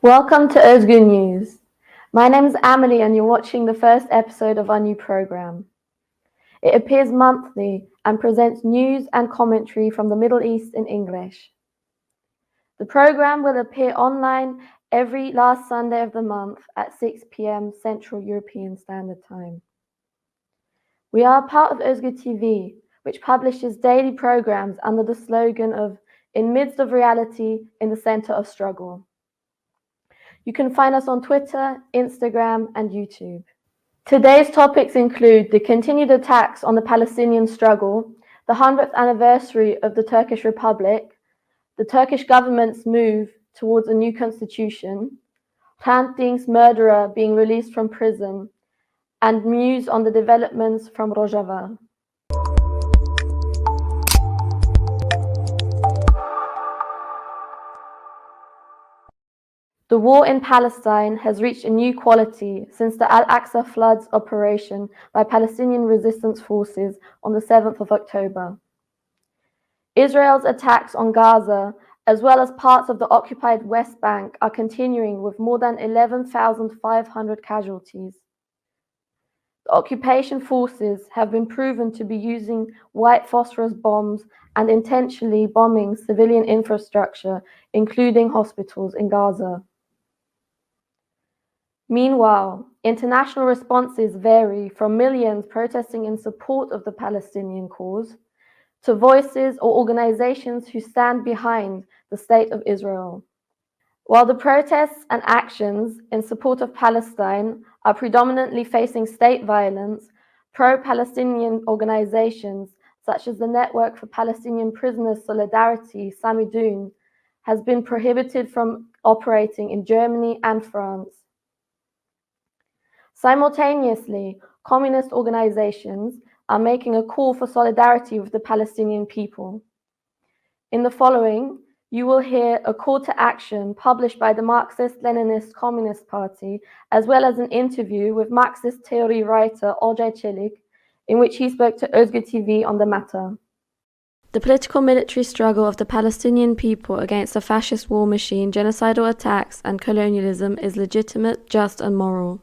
Welcome to Özgür News. My name is Amelie and you're watching the first episode of our new program. It appears monthly and presents news and commentary from the Middle East in English. The program will appear online every last Sunday of the month at 6 p.m. Central European Standard Time. We are a part of Özgür TV, which publishes daily programs under the slogan of Inmidst of reality in the center of struggle. You can find us on Twitter, Instagram, and YouTube. Today's topics include the continued attacks on the Palestinian struggle, the 100th anniversary of the Turkish Republic, the Turkish government's move towards a new constitution, Hrant Dink's murderer being released from prison, and news on the developments from Rojava. The war in Palestine has reached a new quality since the Al-Aqsa Floods operation by Palestinian resistance forces on the 7th of October. Israel's attacks on Gaza, as well as parts of the occupied West Bank, are continuing with more than 11,500 casualties. The occupation forces have been proven to be using white phosphorus bombs and intentionally bombing civilian infrastructure, including hospitals in Gaza. Meanwhile, international responses vary from millions protesting in support of the Palestinian cause to voices or organizations who stand behind the state of Israel. While the protests and actions in support of Palestine are predominantly facing state violence, pro-Palestinian organizations such as the Network for Palestinian Prisoners Solidarity, Samidoun, has been prohibited from operating in Germany and France. Simultaneously, communist organizations are making a call for solidarity with the Palestinian people. In the following, you will hear a call to action published by the Marxist-Leninist Communist Party, as well as an interview with Marxist theory writer Olcay Çelik, in which he spoke to Özgür TV on the matter. The political military struggle of the Palestinian people against the fascist war machine, genocidal attacks, and colonialism is legitimate, just, and moral.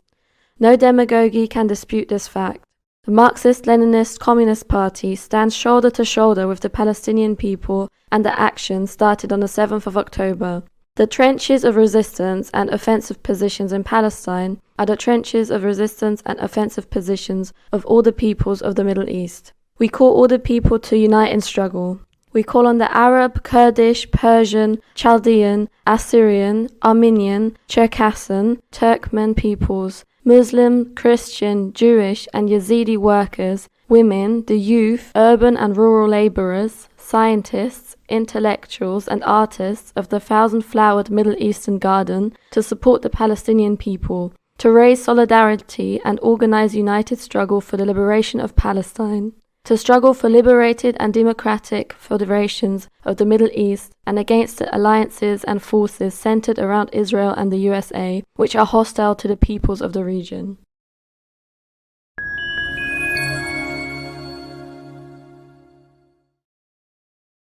No demagogy can dispute this fact. The Marxist-Leninist Communist Party stands shoulder to shoulder with the Palestinian people and the action started on the 7th of October. The trenches of resistance and offensive positions in Palestine are the trenches of resistance and offensive positions of all the peoples of the Middle East. We call all the people to unite in struggle. We call on the Arab, Kurdish, Persian, Chaldean, Assyrian, Armenian, Circassian, Turkmen peoples, Muslim, Christian, Jewish, and Yazidi workers, women, the youth, urban and rural laborers, scientists, intellectuals, and artists of the thousand-flowered Middle Eastern garden to support the Palestinian people, to raise solidarity and organize united struggle for the liberation of Palestine, to struggle for liberated and democratic federations of the Middle East and against the alliances and forces centered around Israel and the USA, which are hostile to the peoples of the region.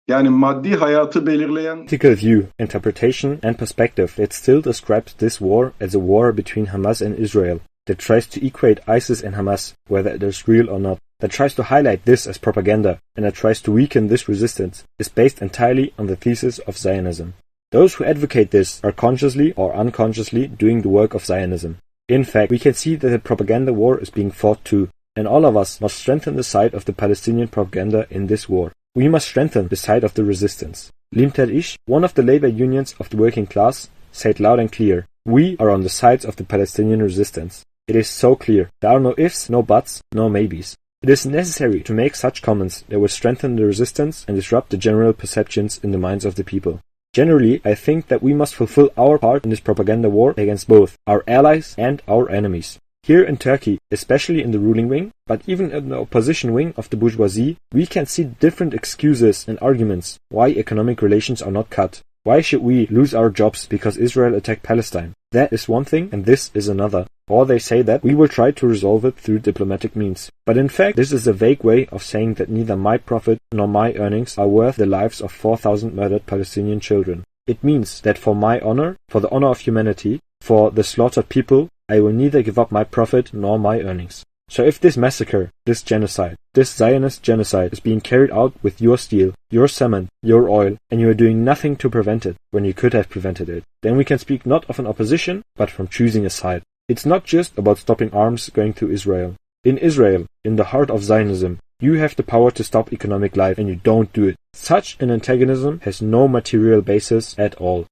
Yani maddi hayatı belirleyen political view, interpretation, and perspective that still describes this war as a war between Hamas and Israel, that tries to equate ISIS and Hamas, whether it is real or not, that tries to highlight this as propaganda, and that tries to weaken this resistance, is based entirely on the thesis of Zionism. Those who advocate this are consciously or unconsciously doing the work of Zionism. In fact, we can see that the propaganda war is being fought too, and all of us must strengthen the side of the Palestinian propaganda in this war. We must strengthen the side of the resistance. Limter Ish, one of the labor unions of the working class, said loud and clear, "We are on the sides of the Palestinian resistance." It is so clear. There are no ifs, no buts, no maybes. It is necessary to make such comments that will strengthen the resistance and disrupt the general perceptions in the minds of the people. Generally, I think that we must fulfill our part in this propaganda war against both our allies and our enemies. Here in Turkey, especially in the ruling wing, but even in the opposition wing of the bourgeoisie, we can see different excuses and arguments why economic relations are not cut. Why should we lose our jobs because Israel attacked Palestine? That is one thing and this is another. Or they say that we will try to resolve it through diplomatic means. But in fact, this is a vague way of saying that neither my profit nor my earnings are worth the lives of 4,000 murdered Palestinian children. It means that for my honor, for the honor of humanity, for the slaughtered people, I will neither give up my profit nor my earnings. So if this massacre, this genocide, this Zionist genocide is being carried out with your steel, your cement, your oil, and you are doing nothing to prevent it when you could have prevented it, then we can speak not of an opposition, but from choosing a side. It's not just about stopping arms going to Israel. In Israel, in the heart of Zionism, you have the power to stop economic life and you don't do it. Such an antagonism has no material basis at all.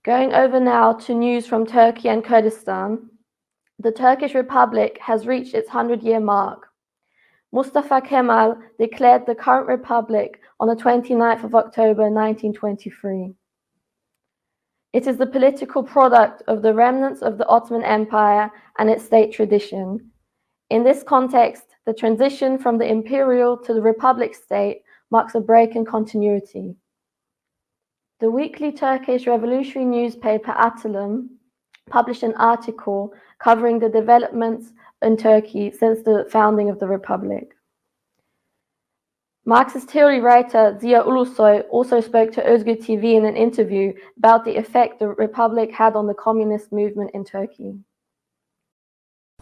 Going over now to news from Turkey and Kurdistan, the Turkish Republic has reached its 100-year mark. Mustafa Kemal declared the current republic on the 29th of October 1923. It is the political product of the remnants of the Ottoman Empire and its state tradition. In this context, the transition from the imperial to the republic state marks a break in continuity. The weekly Turkish revolutionary newspaper Atılım published an article covering the developments in Turkey since the founding of the republic. Marxist theory writer Ziya Ulusoy also spoke to Özgür TV in an interview about the effect the republic had on the communist movement in Turkey.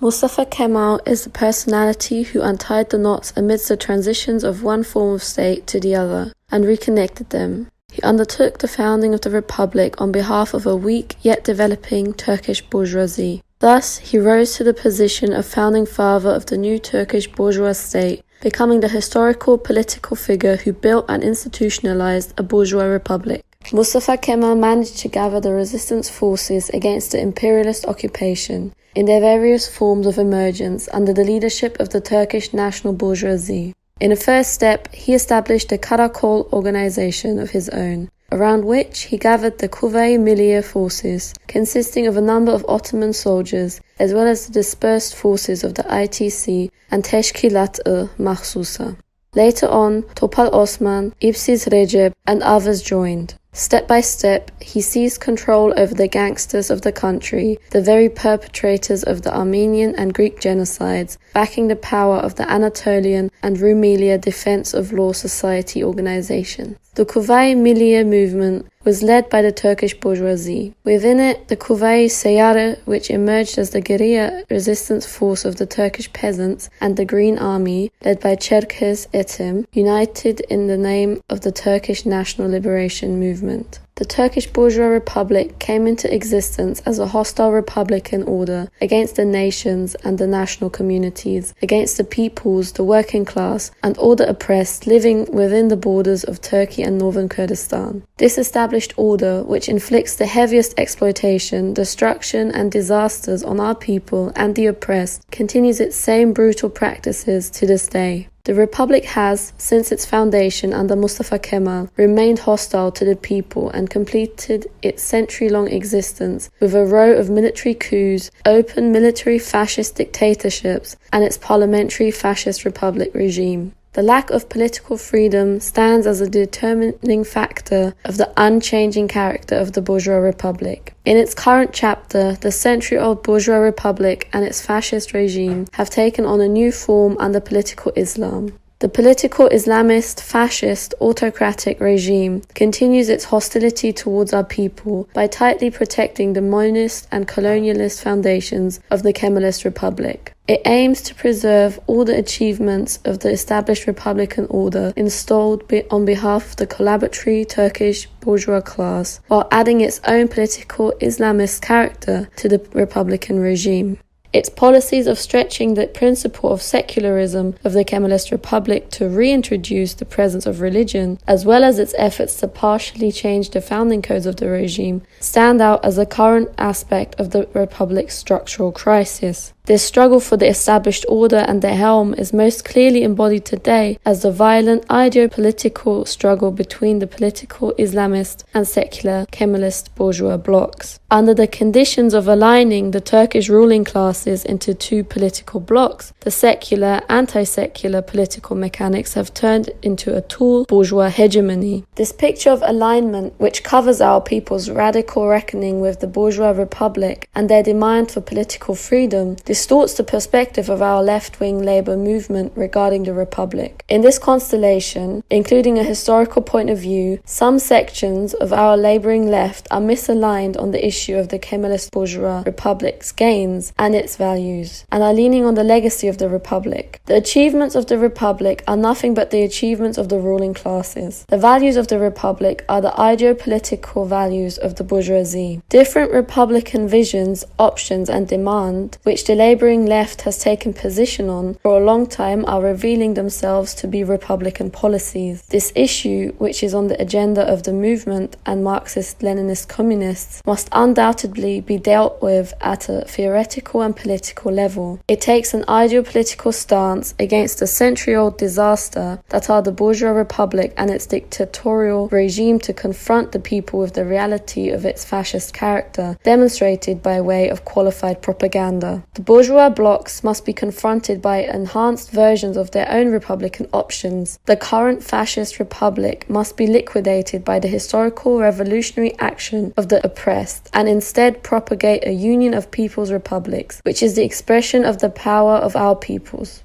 Mustafa Kemal is the personality who untied the knots amidst the transitions of one form of state to the other and reconnected them. He undertook the founding of the republic on behalf of a weak yet developing Turkish bourgeoisie. Thus, he rose to the position of founding father of the new Turkish bourgeois state, becoming the historical political figure who built and institutionalized a bourgeois republic. Mustafa Kemal managed to gather the resistance forces against the imperialist occupation in their various forms of emergence under the leadership of the Turkish national bourgeoisie. In a first step, he established a Karakol organization of his own, around which he gathered the Kuvayi Milliye forces, consisting of a number of Ottoman soldiers, as well as the dispersed forces of the ITC and Teşkilat-ı Mahsusa. Later on, Topal Osman, İpsiz Recep, and others joined. Step by step, he seized control over the gangsters of the country, the very perpetrators of the Armenian and Greek genocides, backing the power of the Anatolian and Rumelia Defense of Law Society organizations. The Kuvayi Milliye movement was led by the Turkish bourgeoisie. Within it, the Kuvayi Seyyare, which emerged as the guerrilla resistance force of the Turkish peasants, and the Green Army, led by Cherkes Etim, united in the name of the Turkish National Liberation Movement. The Turkish bourgeois republic came into existence as a hostile republican order against the nations and the national communities, against the peoples, the working class, and all the oppressed living within the borders of Turkey and northern Kurdistan. This established order, which inflicts the heaviest exploitation, destruction, and disasters on our people and the oppressed, continues its same brutal practices to this day. The Republic has, since its foundation under Mustafa Kemal, remained hostile to the people and completed its century-long existence with a row of military coups, open military fascist dictatorships, and its parliamentary fascist republic regime. The lack of political freedom stands as a determining factor of the unchanging character of the bourgeois republic. In its current chapter, the century-old bourgeois republic and its fascist regime have taken on a new form under political Islam. The political Islamist, fascist, autocratic regime continues its hostility towards our people by tightly protecting the monist and colonialist foundations of the Kemalist Republic. It aims to preserve all the achievements of the established republican order installed on behalf of the collaboratory Turkish bourgeois class, while adding its own political Islamist character to the republican regime. Its policies of stretching the principle of secularism of the Kemalist Republic to reintroduce the presence of religion, as well as its efforts to partially change the founding codes of the regime, stand out as a current aspect of the Republic's structural crisis. This struggle for the established order and the helm is most clearly embodied today as the violent ideopolitical struggle between the political Islamist and secular Kemalist bourgeois blocs. Under the conditions of aligning the Turkish ruling classes into two political blocs, the secular, anti-secular political mechanics have turned into a tool bourgeois hegemony. This picture of alignment, which covers our people's radical reckoning with the bourgeois republic and their demand for political freedom, distorts the perspective of our left-wing labour movement regarding the Republic. In this constellation, including a historical point of view, some sections of our labouring left are misaligned on the issue of the Kemalist bourgeois Republic's gains and its values, and are leaning on the legacy of the Republic. The achievements of the Republic are nothing but the achievements of the ruling classes. The values of the Republic are the ideopolitical values of the bourgeoisie. Different Republican visions, options and demand, which the labouring left has taken position on for a long time, are revealing themselves to be Republican policies. This issue, which is on the agenda of the movement and Marxist-Leninist communists, must undoubtedly be dealt with at a theoretical and political level. It takes an ideopolitical stance against the century-old disaster that are the bourgeois republic and its dictatorial regime to confront the people with the reality of its fascist character, demonstrated by way of qualified propaganda. The bourgeois blocs must be confronted by enhanced versions of their own republican options. The current fascist republic must be liquidated by the historical revolutionary action of the oppressed, and instead propagate a union of people's republics, which is the expression of the power of our peoples.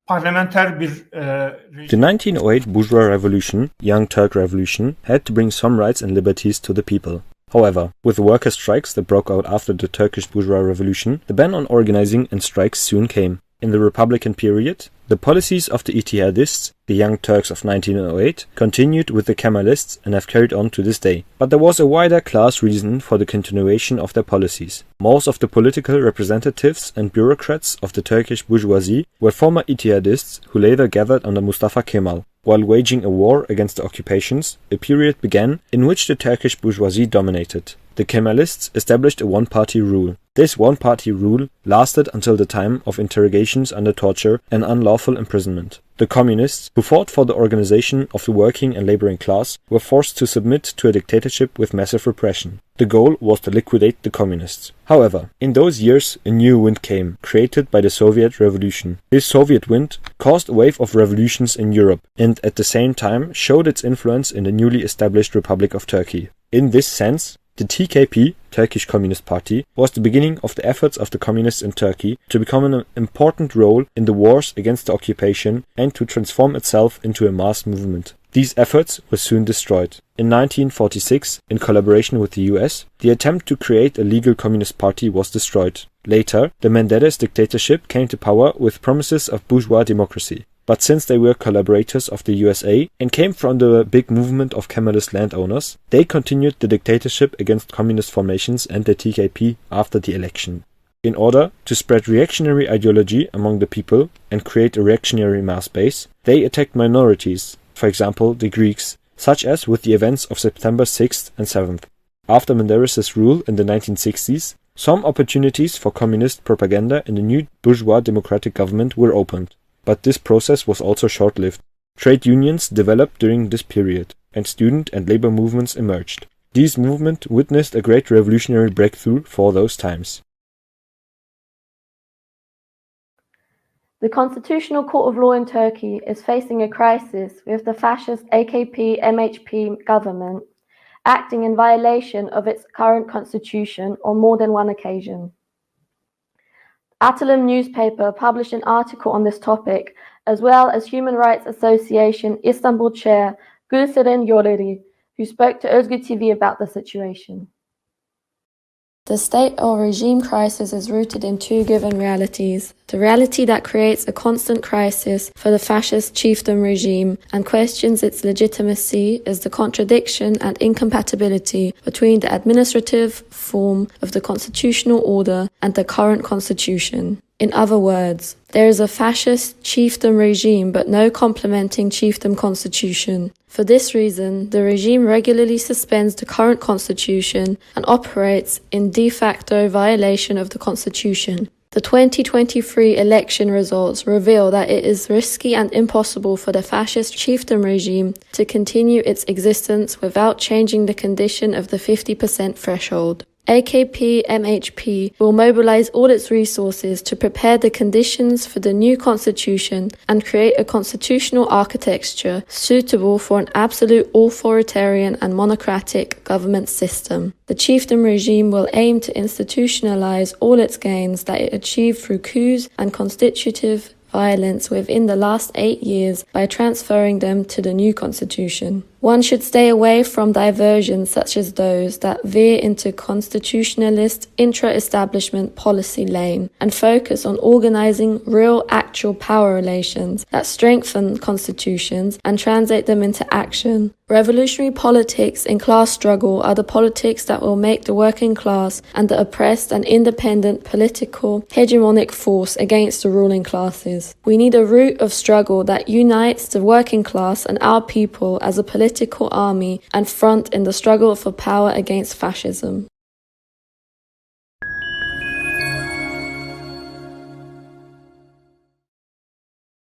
The 1908 bourgeois revolution, Young Turk Revolution, had to bring some rights and liberties to the people. However, with the worker strikes that broke out after the Turkish bourgeois revolution, the ban on organizing and strikes soon came. In the Republican period, the policies of the Ittihadists, the Young Turks of 1908, continued with the Kemalists and have carried on to this day. But there was a wider class reason for the continuation of their policies. Most of the political representatives and bureaucrats of the Turkish bourgeoisie were former Ittihadists who later gathered under Mustafa Kemal. While waging a war against the occupations, a period began in which the Turkish bourgeoisie dominated. The Kemalists established a one-party rule. This one-party rule lasted until the time of interrogations under torture and unlawful imprisonment. The communists, who fought for the organization of the working and laboring class, were forced to submit to a dictatorship with massive repression. The goal was to liquidate the communists. However, in those years a new wind came, created by the Soviet Revolution. This Soviet wind caused a wave of revolutions in Europe, and at the same time showed its influence in the newly established Republic of Turkey. In this sense, the TKP, Turkish Communist Party, was the beginning of the efforts of the communists in Turkey to become an important role in the wars against the occupation and to transform itself into a mass movement. These efforts were soon destroyed. In 1946, in collaboration with the US, the attempt to create a legal communist party was destroyed. Later, the Menderes dictatorship came to power with promises of bourgeois democracy. But since they were collaborators of the USA and came from the big movement of Kemalist landowners, they continued the dictatorship against communist formations and the TKP after the election. In order to spread reactionary ideology among the people and create a reactionary mass base, they attacked minorities, for example the Greeks, such as with the events of September 6th and 7th. After Menderes' rule in the 1960s, some opportunities for communist propaganda in the new bourgeois democratic government were opened. But this process was also short-lived. Trade unions developed during this period, and student and labor movements emerged. These movements witnessed a great revolutionary breakthrough for those times. The Constitutional Court of Law in Turkey is facing a crisis with the fascist AKP-MHP government acting in violation of its current constitution on more than one occasion. Atılım newspaper published an article on this topic, as well as Human Rights Association Istanbul chair Gülseren Yolları, who spoke to Özgür TV about the situation. The state or regime crisis is rooted in two given realities. The reality that creates a constant crisis for the fascist chiefdom regime and questions its legitimacy is the contradiction and incompatibility between the administrative form of the constitutional order and the current constitution. In other words, there is a fascist chiefdom regime but no complementing chiefdom constitution. For this reason, the regime regularly suspends the current constitution and operates in de facto violation of the constitution. The 2023 election results reveal that it is risky and impossible for the fascist chiefdom regime to continue its existence without changing the condition of the 50% threshold. AKP-MHP will mobilize all its resources to prepare the conditions for the new constitution and create a constitutional architecture suitable for an absolute authoritarian and monocratic government system. The chiefdom regime will aim to institutionalize all its gains that it achieved through coups and constitutive violence within the last 8 years by transferring them to the new constitution. One should stay away from diversions such as those that veer into constitutionalist intra-establishment policy lane and focus on organizing real actual power relations that strengthen constitutions and translate them into action. Revolutionary politics in class struggle are the politics that will make the working class and the oppressed an independent political hegemonic force against the ruling classes. We need a root of struggle that unites the working class and our people as a political army and front in the struggle for power against fascism.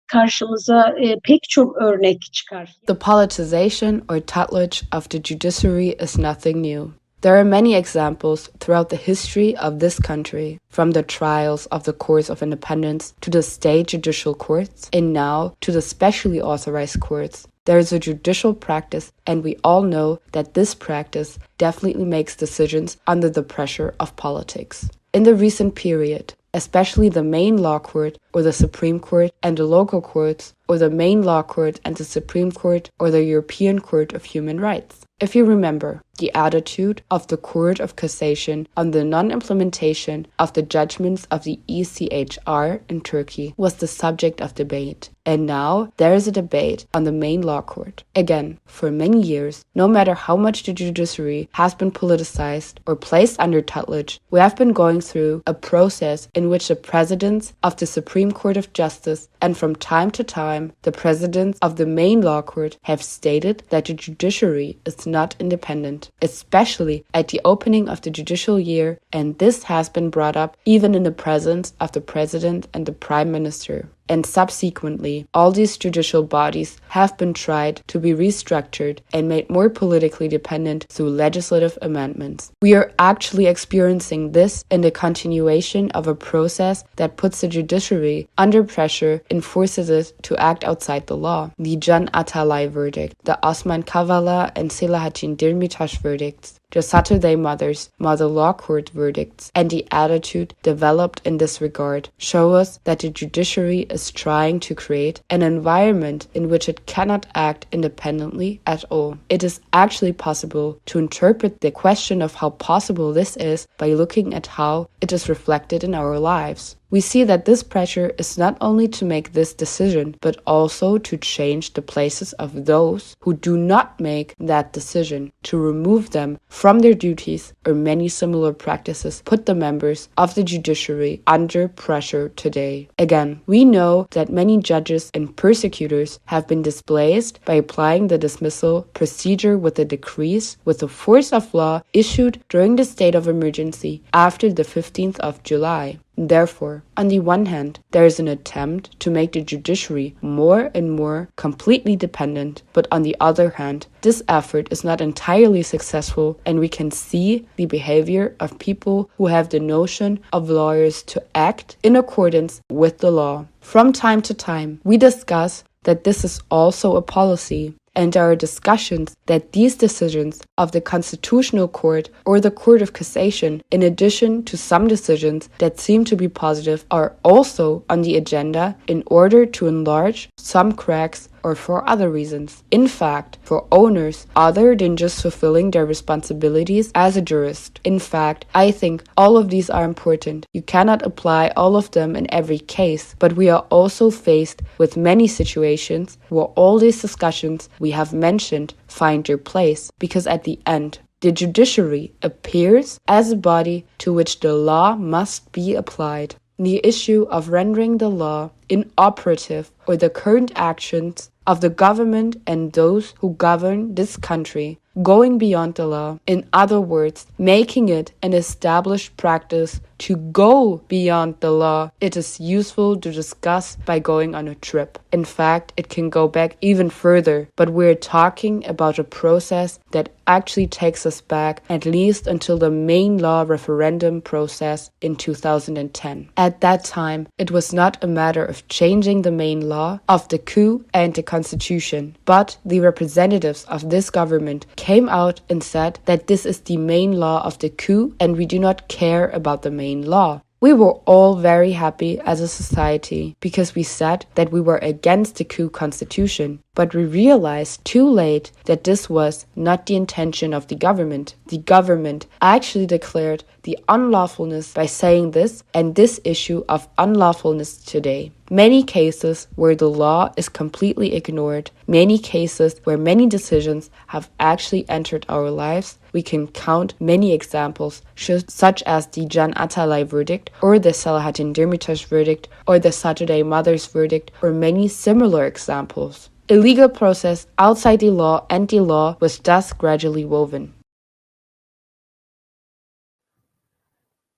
Karşımıza pek çok örnek çıkar. The politicization or tutelage of the judiciary is nothing new. There are many examples throughout the history of this country, from the trials of the courts of independence to the state judicial courts, and now to the specially authorized courts. There is a judicial practice, and we all know that this practice definitely makes decisions under the pressure of politics. In the recent period, especially the main law court or the Supreme Court and the local courts, or the main law court and the Supreme Court or the European Court of Human Rights. If you remember, the attitude of the Court of Cassation on the non-implementation of the judgments of the ECHR in Turkey was the subject of debate. And now there is a debate on the main law court. Again, for many years, no matter how much the judiciary has been politicized or placed under tutelage, we have been going through a process in which the presidents of the Supreme Court of Justice and from time to time the presidents of the main law court have stated that the judiciary is not independent, especially at the opening of the judicial year, and this has been brought up even in the presence of the president and the prime minister. And subsequently, all these judicial bodies have been tried to be restructured and made more politically dependent through legislative amendments. We are actually experiencing this in the continuation of a process that puts the judiciary under pressure and forces it to act outside the law. The Can Atalay verdict, the Osman Kavala and Selahattin Demirtas verdicts, the Saturday Mothers Mother Law Court verdicts, and the attitude developed in this regard show us that the judiciary is trying to create an environment in which it cannot act independently at all. It is actually possible to interpret the question of how possible this is by looking at how it is reflected in our lives. We see that this pressure is not only to make this decision, but also to change the places of those who do not make that decision, to remove them from their duties, or many similar practices put the members of the judiciary under pressure today. Again, we know that many judges and prosecutors have been displaced by applying the dismissal procedure with the decrees with the force of law issued during the state of emergency after the 15th of July. Therefore, on the one hand, there is an attempt to make the judiciary more and more completely dependent, but on the other hand, this effort is not entirely successful, and we can see the behavior of people who have the notion of lawyers to act in accordance with the law. From time to time, we discuss that this is also a policy, and there are discussions that these decisions of the Constitutional Court or the Court of Cassation, in addition to some decisions that seem to be positive, are also on the agenda in order to enlarge some cracks or for other reasons. In fact, for owners other than just fulfilling their responsibilities as a jurist. In fact, I think all of these are important. You cannot apply all of them in every case, but we are also faced with many situations where all these discussions we have mentioned find their place, because at the end, the judiciary appears as a body to which the law must be applied. The issue of rendering the law inoperative or the current actions of the government and those who govern this country going beyond the law. In other words, making it an established practice to go beyond the law. It is useful to discuss by going on a trip. In fact, it can go back even further, but we're talking about a process that actually takes us back at least until the main law referendum process in 2010. At that time, it was not a matter of changing the main law of the coup and the constitution, but the representatives of this government came out and said that this is the main law of the coup and we do not care about the main law. We were all very happy as a society because we said that we were against the coup constitution, but we realized too late that this was not the intention of the government. The government actually declared the unlawfulness by saying this and this issue of unlawfulness today. Many cases where the law is completely ignored, many cases where many decisions have actually entered our lives. We can count many examples, such as the Can Atalay verdict, or the Selahattin Demirtas verdict, or the Saturday Mothers verdict, or many similar examples. A legal process outside the law and the law was thus gradually woven.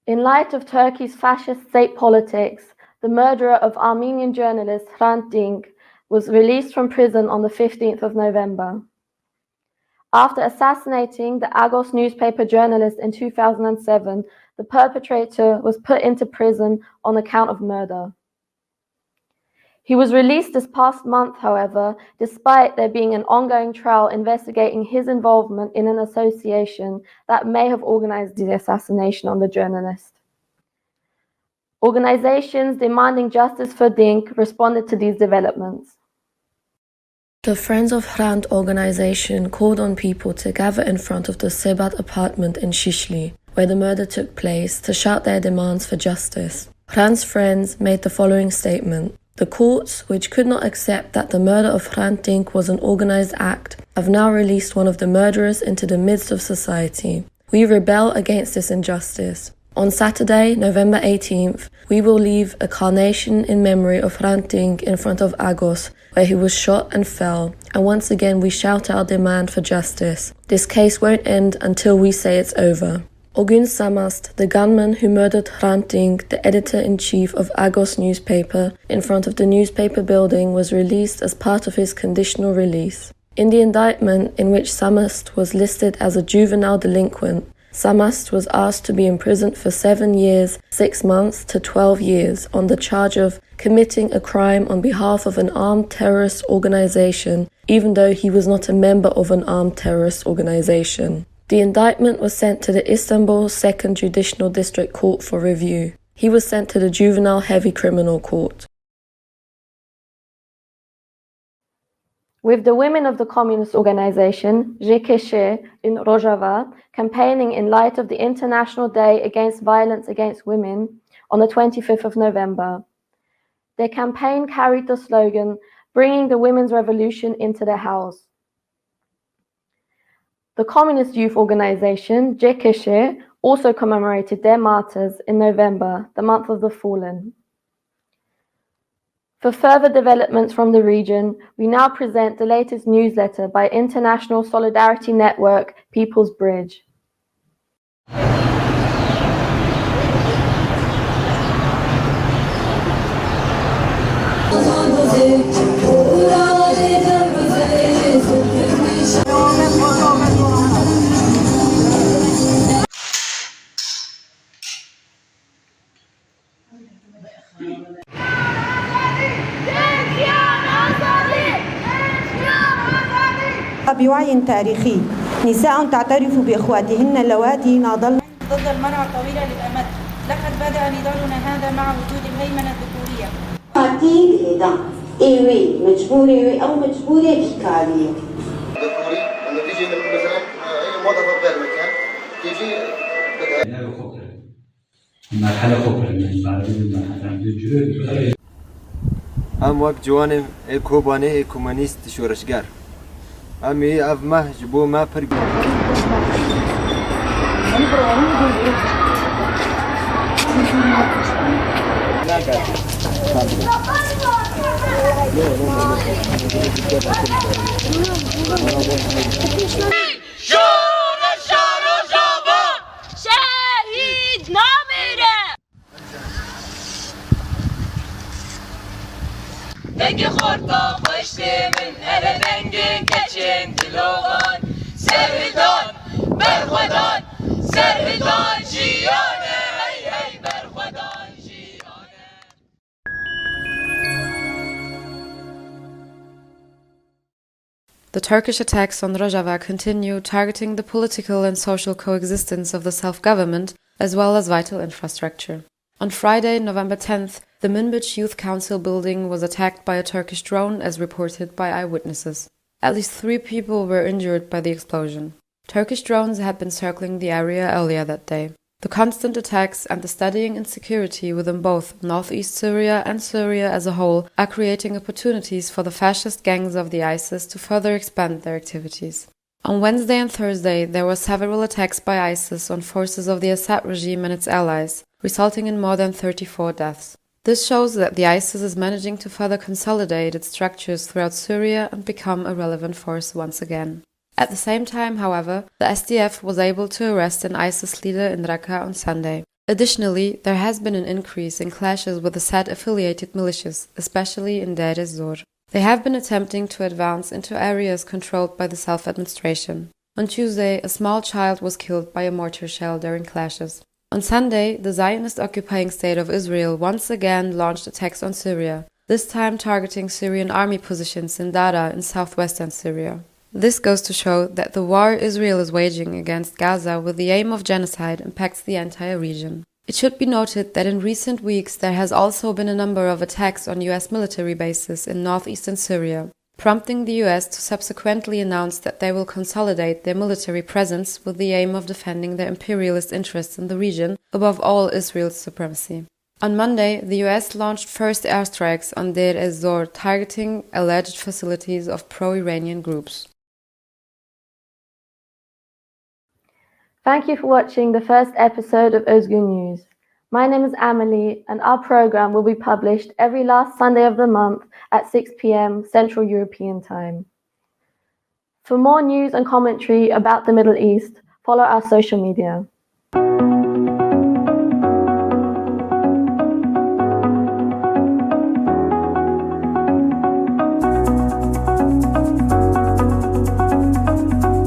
In light of Turkey's fascist state politics, the murderer of Armenian journalist Hrant Dink was released from prison on the 15th of November. After assassinating the Agos newspaper journalist in 2007, the perpetrator was put into prison on account of murder. He was released this past month, however, despite there being an ongoing trial investigating his involvement in an association that may have organized the assassination on the journalist. Organizations demanding justice for Dink responded to these developments. The Friends of Hrant organization called on people to gather in front of the Sebat apartment in Shishli, where the murder took place, to shout their demands for justice. Hrant's friends made the following statement: "The courts, which could not accept that the murder of Hrant Dink was an organized act, have now released one of the murderers into the midst of society. We rebel against this injustice. On Saturday, November 18th, we will leave a carnation in memory of Hrant Dink in front of Agos, where he was shot and fell, and once again we shout our demand for justice. This case won't end until we say it's over." Özgür Samast, the gunman who murdered Hrant Dink, the editor-in-chief of Agos newspaper, in front of the newspaper building, was released as part of his conditional release. In the indictment, in which Samast was listed as a juvenile delinquent, Samast was asked to be imprisoned for 7 years, 6 months to 12 years on the charge of committing a crime on behalf of an armed terrorist organization, even though he was not a member of an armed terrorist organization. The indictment was sent to the Istanbul 2nd Judicial District Court for review. He was sent to the Juvenile Heavy Criminal Court. With the women of the communist organization, JKŞ, in Rojava, campaigning in light of the International Day Against Violence Against Women on the 25th of November. Their campaign carried the slogan, "Bringing the Women's Revolution into the House." The communist youth organization, JKŞ, also commemorated their martyrs in November, the month of the fallen. For further developments from the region, we now present the latest newsletter by International Solidarity Network, People's Bridge. بوعي تاريخي نساء تعترف بإخواتهن اللواتي ناضلن ضد المرأة الطويلة للأمد. لقد بدأ نضالنا هذا مع وجود الهيمنة الذكورية. مجبورة أو مجبورة بكارية. ذكوري لما تيجي من مثلا أي موظفة بغير مكان تيجي ام وقت جوانم کوبانه کمونیست شورشگر امی اف مه جبو ما پر The Turkish attacks on Rojava continue, targeting the political and social coexistence of the self-government, as well as vital infrastructure. On Friday, November 10th, the Inmidst Youth Council building was attacked by a Turkish drone, as reported by eyewitnesses. At least 3 people were injured by the explosion. Turkish drones had been circling the area earlier that day. The constant attacks and the steadying insecurity within both northeast Syria and Syria as a whole are creating opportunities for the fascist gangs of the ISIS to further expand their activities. On Wednesday and Thursday, there were several attacks by ISIS on forces of the Assad regime and its allies, resulting in more than 34 deaths. This shows that the ISIS is managing to further consolidate its structures throughout Syria and become a relevant force once again. At the same time, however, the SDF was able to arrest an ISIS leader in Raqqa on Sunday. Additionally, there has been an increase in clashes with Assad-affiliated militias, especially in Deir ez-Zor. They have been attempting to advance into areas controlled by the self-administration. On Tuesday, a small child was killed by a mortar shell during clashes. On Sunday, the Zionist-occupying state of Israel once again launched attacks on Syria, this time targeting Syrian army positions in Dara in southwestern Syria. This goes to show that the war Israel is waging against Gaza with the aim of genocide impacts the entire region. It should be noted that in recent weeks there has also been a number of attacks on US military bases in northeastern Syria, prompting the US to subsequently announce that they will consolidate their military presence with the aim of defending their imperialist interests in the region, above all Israel's supremacy. On Monday, the US launched first airstrikes on Deir ez-Zor, targeting alleged facilities of pro-Iranian groups. Thank you for watching the first episode of Özgür News. My name is Amelie, and our program will be published every last Sunday of the month at 6 p.m. Central European Time. For more news and commentary about the Middle East, follow our social media.